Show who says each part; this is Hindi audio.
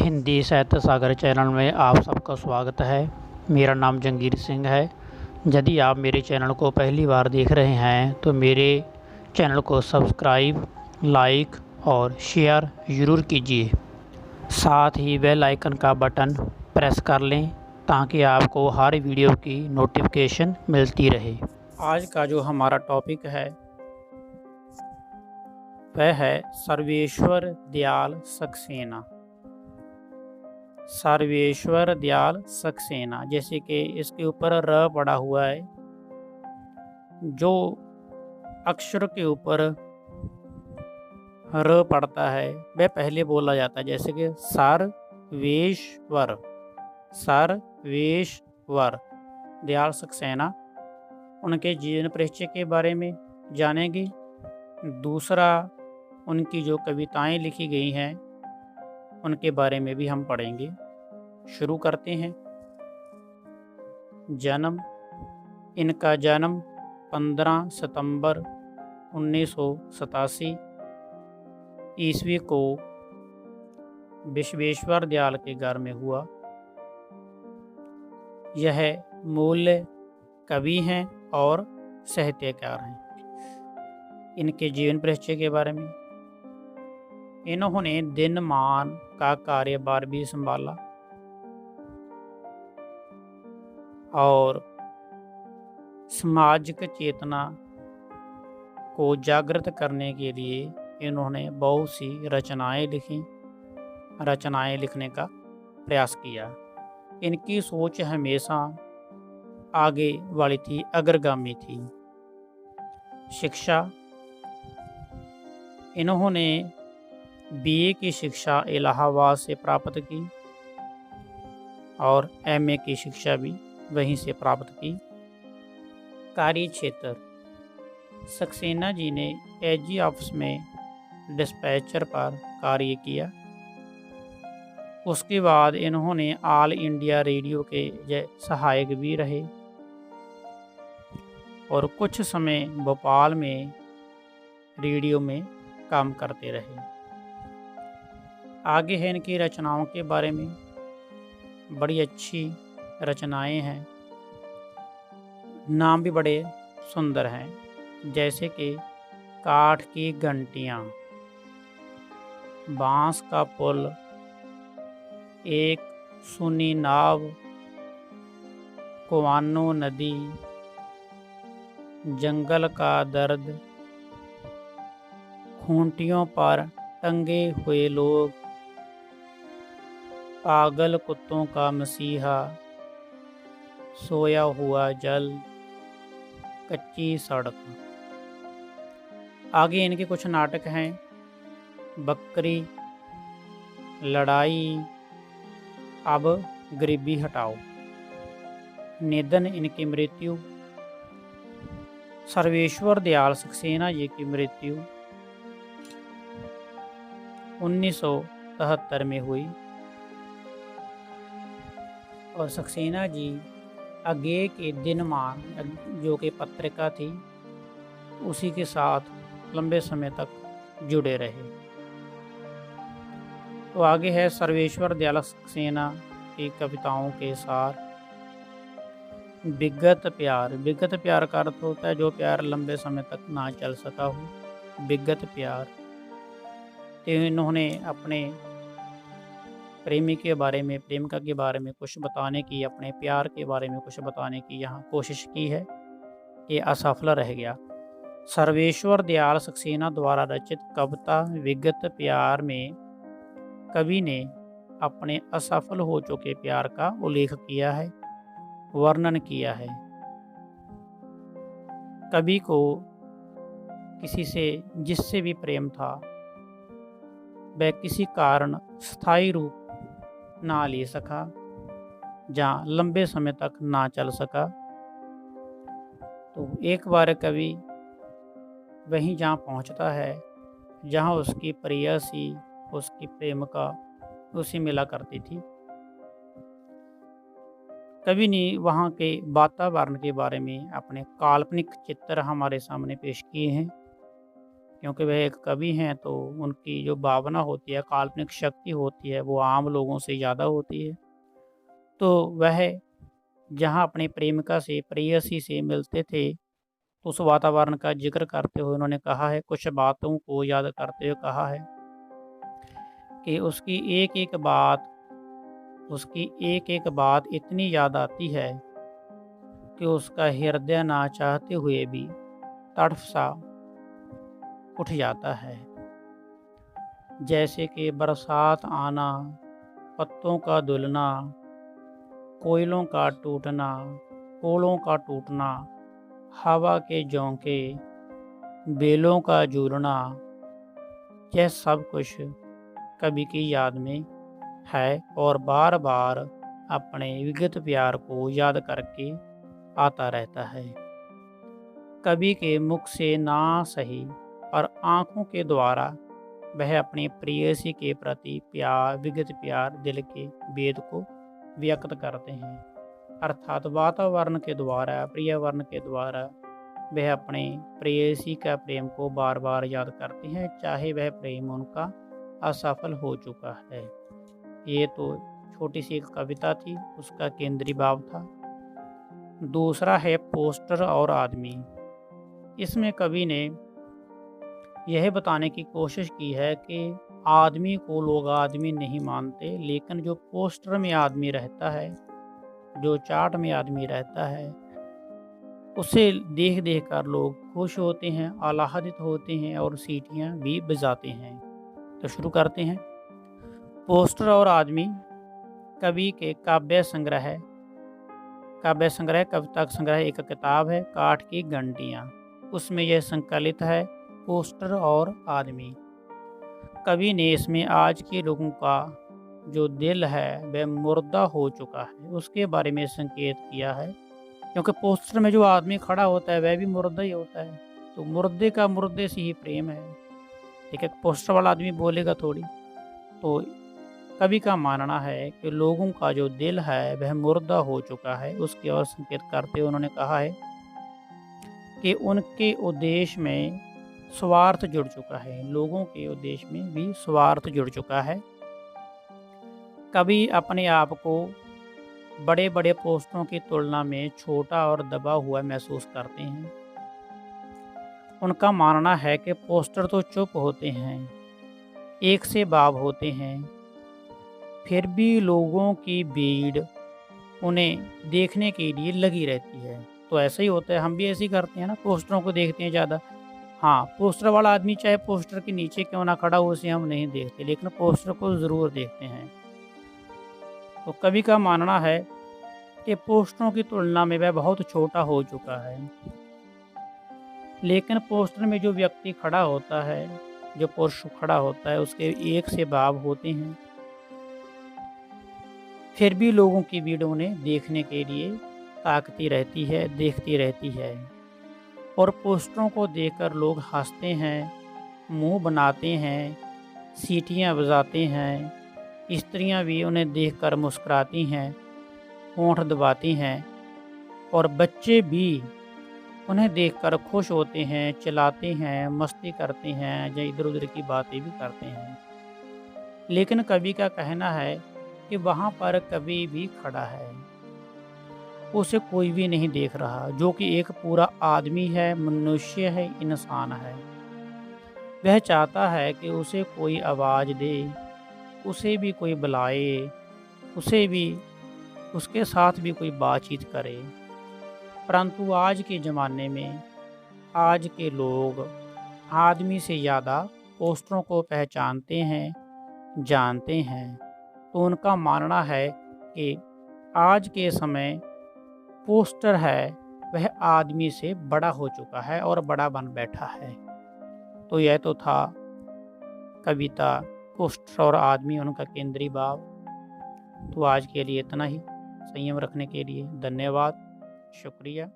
Speaker 1: हिंदी साहित्य सागर चैनल में आप सबका स्वागत है। मेरा नाम जंगीर सिंह है। यदि आप मेरे चैनल को पहली बार देख रहे हैं तो मेरे चैनल को सब्सक्राइब, लाइक और शेयर ज़रूर कीजिए। साथ ही बेल आइकन का बटन प्रेस कर लें ताकि आपको हर वीडियो की नोटिफिकेशन मिलती रहे। आज का जो हमारा टॉपिक है वह है सर्वेश्वर दयाल सक्सेना। सर्वेश्वर दयाल सक्सेना, जैसे कि इसके ऊपर र पड़ा हुआ है, जो अक्षर के ऊपर र पड़ता है वह पहले बोला जाता है, जैसे कि सर्वेश्वर। सर्वेश्वर दयाल सक्सेना, उनके जीवन परिचय के बारे में जानेंगे। दूसरा, उनकी जो कविताएं लिखी गई हैं उनके बारे में भी हम पढ़ेंगे। शुरू करते हैं। जन्म, इनका जन्म 15 सितंबर 1987 ईस्वी को विश्वेश्वर दयाल के घर में हुआ। यह मूल कवि हैं और साहित्यकार हैं। इनके जीवन परिचय के बारे में, इन्होंने दिनमान का कार्यभार भी संभाला और सामाजिक चेतना को जागृत करने के लिए इन्होंने बहुत सी रचनाएं लिखी, रचनाएं लिखने का प्रयास किया। इनकी सोच हमेशा आगे वाली थी, अग्रगामी थी। शिक्षा, इन्होंने बीए की शिक्षा इलाहाबाद से प्राप्त की और एमए की शिक्षा भी वहीं से प्राप्त की। कार्य क्षेत्र, सक्सेना जी ने एजी ऑफिस में डिस्पैचर पर कार्य किया। उसके बाद इन्होंने ऑल इंडिया रेडियो के सहायक भी रहे और कुछ समय भोपाल में रेडियो में काम करते रहे। आगे है इनकी रचनाओं के बारे में। बड़ी अच्छी रचनाएं हैं, नाम भी बड़े सुंदर हैं, जैसे कि काठ की घंटियाँ, बांस का पुल, एक सुनी नाव, कुआनो नदी, जंगल का दर्द, खूंटियों पर टंगे हुए लोग, पागल कुत्तों का मसीहा, सोया हुआ जल, कच्ची सड़क। आगे इनके कुछ नाटक हैं। बकरी, लड़ाई, अब गरीबी हटाओ। निधन, इनकी मृत्यु। सर्वेश्वर दयाल सक्सेना जी की मृत्यु 1973 में हुई और सक्सेना जी आगे के दिनमान जो कि पत्रिका थी उसी के साथ लंबे समय तक जुड़े रहे। तो आगे है सर्वेश्वर दयाल सक्सेना की कविताओं के सार। विगत प्यार, विगत प्यार का अर्थ होता है जो प्यार लंबे समय तक ना चल सका हो, विगत प्यार। तो इन्होंने अपने प्रेमी के बारे में, प्रेमिका के बारे में कुछ बताने की, अपने प्यार के बारे में कुछ बताने की यहाँ कोशिश की है, ये असफल रह गया। सर्वेश्वर दयाल सक्सेना द्वारा रचित कविता विगत प्यार में कवि ने अपने असफल हो चुके प्यार का उल्लेख किया है, वर्णन किया है। कवि को किसी से जिससे भी प्रेम था वह किसी कारण स्थायी रूप ना ले सका, जहाँ लंबे समय तक ना चल सका। तो एक बार कवि वहीं जहाँ पहुँचता है जहाँ उसकी प्रेयसी, उसकी प्रेमिका उसे मिला करती थी। कवि ने वहाँ के वातावरण के बारे में अपने काल्पनिक चित्र हमारे सामने पेश किए हैं। क्योंकि वह एक कवि हैं, तो उनकी जो भावना होती है, काल्पनिक शक्ति होती है, वो आम लोगों से ज़्यादा होती है। तो वह जहाँ अपनी प्रेमिका से, प्रेयसी से मिलते थे, तो उस वातावरण का ज़िक्र करते हुए उन्होंने कहा है, कुछ बातों को याद करते हुए कहा है कि उसकी एक-एक बात इतनी याद आती है कि उसका हृदय ना चाहते हुए भी तड़फ सा उठ जाता है। जैसे कि बरसात आना, पत्तों का धुलना, कोयलों का टूटना, कोलों का टूटना, हवा के झोंके, बेलों का झूलना, यह सब कुछ कवि की याद में है और बार बार अपने विगत प्यार को याद करके आता रहता है। कवि के मुख से ना सही और आँखों के द्वारा वह अपनी प्रेयसी के प्रति प्यार, विगत प्यार, दिल के वेद को व्यक्त करते हैं। अर्थात वातावरण के द्वारा, पर्यावरण के द्वारा वह अपने प्रेयसी का प्रेम को बार बार याद करते हैं, चाहे वह प्रेम उनका असफल हो चुका है। ये तो छोटी सी एक कविता थी, उसका केंद्रीय भाव था। दूसरा है पोस्टर और आदमी। इसमें कवि ने यह बताने की कोशिश की है कि आदमी को लोग आदमी नहीं मानते, लेकिन जो पोस्टर में आदमी रहता है, जो चार्ट में आदमी रहता है, उसे देख देख कर लोग खुश होते हैं, आह्लादित होते हैं और सीटियां भी बजाते हैं। तो शुरू करते हैं। पोस्टर और आदमी कवि के काव्य संग्रह, कविता संग्रह एक किताब है, काठ की घंटियाँ। उसमें यह संकलित है, पोस्टर और आदमी। कवि ने इसमें आज के लोगों का जो दिल है वह मुर्दा हो चुका है, उसके बारे में संकेत किया है। क्योंकि पोस्टर में जो आदमी खड़ा होता है वह भी मुर्दा ही होता है, तो मुर्दे का मुर्दे से ही प्रेम है। ठीक है, पोस्टर वाला आदमी बोलेगा थोड़ी। तो कवि का मानना है कि लोगों का जो दिल है वह मुर्दा हो चुका है, उसकी ओर संकेत करते हुए उन्होंने कहा है कि उनके उद्देश्य में स्वार्थ जुड़ चुका है, लोगों के उद्देश्य में भी स्वार्थ जुड़ चुका है। कवि अपने आप को बड़े बड़े पोस्टरों की तुलना में छोटा और दबा हुआ महसूस करते हैं। उनका मानना है कि पोस्टर तो चुप होते हैं, एक से बाब होते हैं, फिर भी लोगों की भीड़ उन्हें देखने के लिए लगी रहती है। तो ऐसा ही होता है, हम भी ऐसे ही करते हैं ना, पोस्टरों को देखते हैं ज़्यादा। हाँ, पोस्टर वाला आदमी चाहे पोस्टर के नीचे क्यों ना खड़ा हो, उसे हम नहीं देखते, लेकिन पोस्टर को ज़रूर देखते हैं। तो कवि का मानना है कि पोस्टरों की तुलना में वह बहुत छोटा हो चुका है, लेकिन पोस्टर में जो व्यक्ति खड़ा होता है, जो पुरुष खड़ा होता है, उसके एक से बाब होते हैं, फिर भी लोगों की भीड़ उन्हें देखने के लिए ताकती रहती है, देखती रहती है। और पोस्टरों को देखकर लोग हंसते हैं, मुंह बनाते हैं, सीटियां बजाते हैं, स्त्रियां भी उन्हें देखकर मुस्कुराती हैं, होंठ दबाती हैं, और बच्चे भी उन्हें देखकर खुश होते हैं, चिल्लाते हैं, मस्ती करते हैं, या इधर उधर की बातें भी करते हैं। लेकिन कवि का कहना है कि वहाँ पर कवि भी खड़ा है, उसे कोई भी नहीं देख रहा, जो कि एक पूरा आदमी है, मनुष्य है, इंसान है। वह चाहता है कि उसे कोई आवाज़ दे, उसे भी कोई बुलाए, उसे भी, उसके साथ भी कोई बातचीत करे। परंतु आज के ज़माने में आज के लोग आदमी से ज़्यादा पोस्टरों को पहचानते हैं, जानते हैं। तो उनका मानना है कि आज के समय पोस्टर है वह आदमी से बड़ा हो चुका है और बड़ा बन बैठा है। तो यह तो था कविता पोस्टर और आदमी, उनका केंद्रीय भाव। तो आज के लिए इतना ही। संयम रखने के लिए धन्यवाद, शुक्रिया।